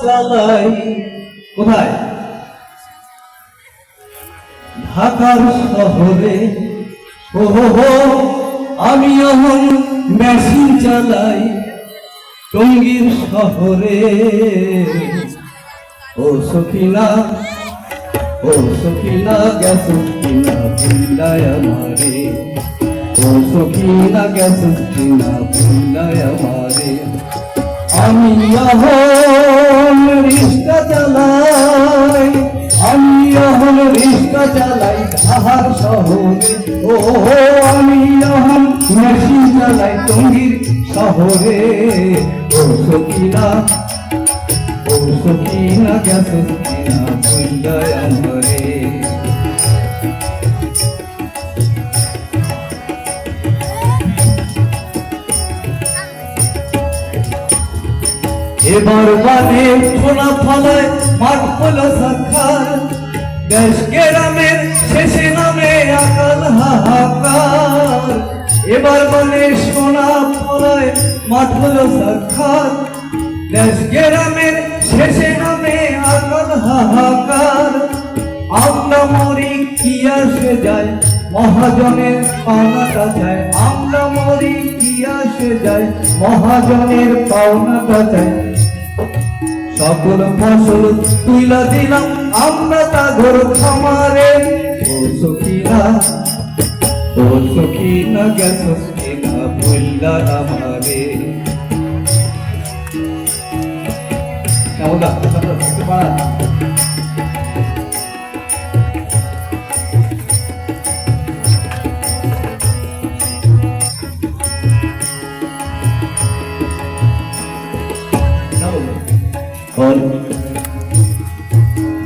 চালাই কোথায়? ঢাকার শহরে। ও আমি এখন মেশিন চালাই টঙ্গীর শহরে। ও সখিনা, ও সখিনা গেছস কিনা ভুলায় আমারে। ও সখিনা গেছস কিনা ভুলায় আমারে। আমি এখন রিক্সা চালাই, আমি এখন রিক্সা চালাই ঢাকার শহরে। ও আমি এখন মেশিন চালাই টঙ্গীর শহরে। ও সখিনা, ও সখিনা গেছস কিনা ভুলায় আমারে। এবার বানে সোনা ফলায় মাঠ হলো সাক্ষার। দেশ গ্রামের শেষে নামে আকাল হাহাকার। এবার বানে সোনা ফলায় মাঠ হলো সাক্ষার। দেশ গ্রামের শেষে নামে আকাল হাহাকার। আমরা মরি কি আসে যায় মহাজনের পাওনাটা যায়। আমরা মরি কি আসে যায় মহাজনের পাওনাটা যায়। সকল ফসল তুইলা দিলাম আমরা তা ঘর খামারে। ও সখিনা, ও সখিনা গেছস কিনা ভুলা আমারে।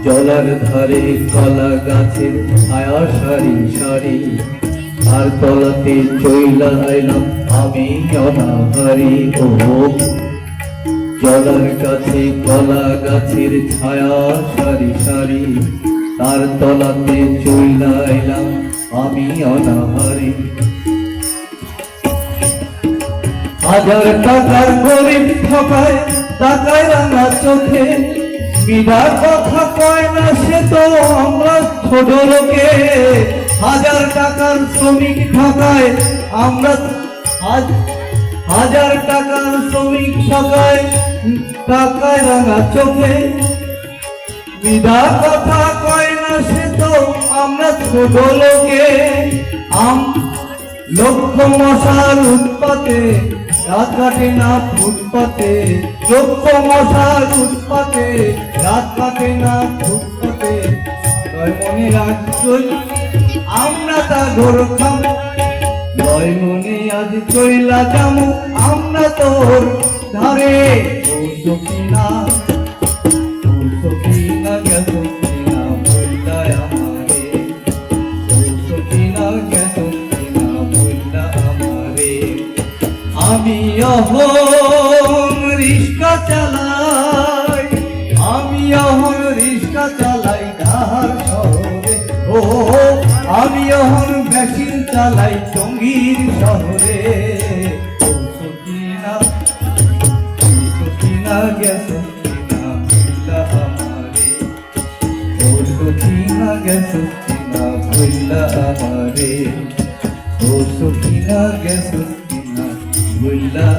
জলার ধারে কলা গাছের ছায়া সারি সারি। আর তলাতে চইলা আইলাম আমি অনাহারি। ও জলার কাছে কলা গাছের ছায়া সারি সারি। তার তলাতে চইলা আইলাম আমি অনাহারি। হাজার টাকার গরিব ঠকায় টাকায় রাঙা চোখে। বিনা কথা কয় না সে তো আমরা ছোট লোকে। হাজার টাকার শ্রমিক ঠকায় আমরা, হাজার টাকার শ্রমিক ঠকায় টাকায় রাঙা চোখে। বিনা কথা কয় না সে তো আমরা ছোট লোকে। লক্ষ মশার উৎপাতে রাত কাটে না ফুটপাতে। লক্ষ মশার উৎপাতে রাত কাটে না ফুটপাতে। তয় মনে রাখছই আমরা তা ঘর খাম। তয় মনে আজ চইলা যামু আমরা তোর ধারে। ও সখিনা, ও সখিনা গেছস কিনা ভুলায় আমারে। ও সখিনা গেছস কিনা ভুলা আমারে। আমি এখন রিক্সা চালাই, আমি এখন রিক্সা চালাই ঢাকার শহরে। ও আমি এখন মেশিন চালাই টঙ্গীর শহরে। ও সখিনা, ও সখিনা গেছস কিনা ভুলা আমারে। ও সখিনা গেছস কিনা ভুলা আমারে। ও সখিনা গেছস কিনা ভুলা।